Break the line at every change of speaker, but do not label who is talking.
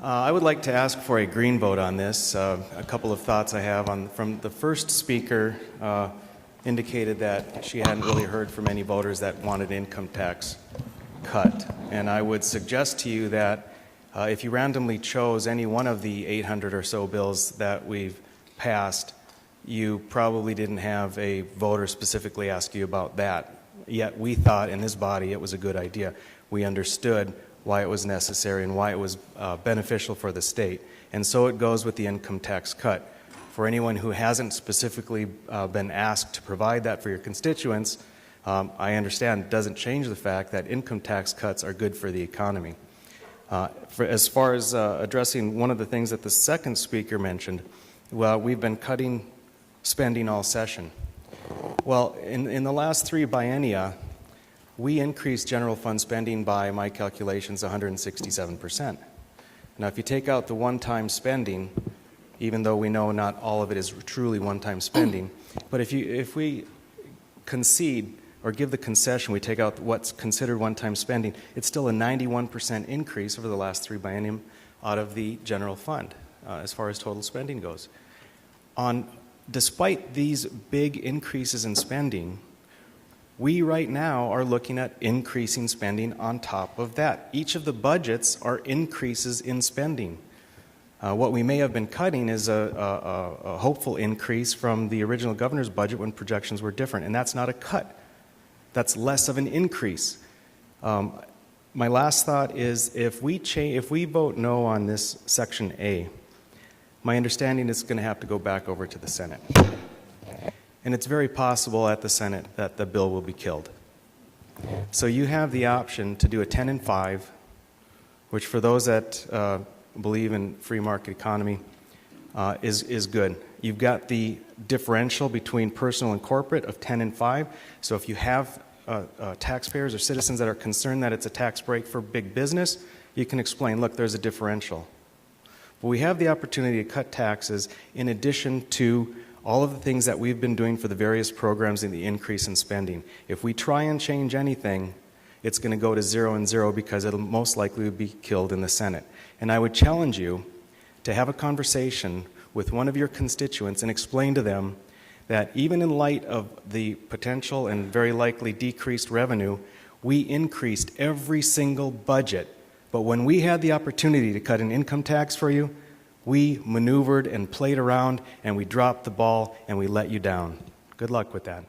I would like to ask for a green vote on this. A couple of thoughts I have from the first speaker indicated that she hadn't really heard from any voters that wanted income tax cut. And I would suggest to you that if you randomly chose any one of the 800 or so bills that we've passed, you probably didn't have a voter specifically ask you about that. Yet we thought in this body it was a good idea. We understood why it was necessary and why it was beneficial for the state. And so it goes with the income tax cut. For anyone who hasn't specifically been asked to provide that for your constituents, I understand it doesn't change the fact that income tax cuts are good for the economy. As far as addressing one of the things that the second speaker mentioned, well, we've been cutting spending all session. Well, in the last 3 biennia, we increased general fund spending by, my calculations, 167%. Now, if you take out the one-time spending, even though we know not all of it is truly one-time spending, but if we concede or give the concession, we take out what's considered one-time spending, it's still a 91% increase over the last 3 biennium out of the general fund as far as total spending goes. Despite these big increases in spending, we right now are looking at increasing spending on top of that. Each of the budgets are increases in spending. What we may have been cutting is a hopeful increase from the original governor's budget when projections were different, and that's not a cut. That's less of an increase. My last thought is if we vote no on this Section A, my understanding is going to have to go back over to the Senate. And it's very possible at the Senate that the bill will be killed. So you have the option to do a 10 and 5, which for those that believe in free market economy is good. You've got the differential between personal and corporate of 10 and 5. So if you have taxpayers or citizens that are concerned that it's a tax break for big business, you can explain, look, there's a differential. But we have the opportunity to cut taxes in addition to all of the things that we've been doing for the various programs and the increase in spending. If we try and change anything, it's going to go to 0 and 0 because it'll most likely be killed in the Senate. And I would challenge you to have a conversation with one of your constituents and explain to them that even in light of the potential and very likely decreased revenue, we increased every single budget. But when we had the opportunity to cut an income tax for you, we maneuvered and played around, and we dropped the ball, and we let you down. Good luck with that.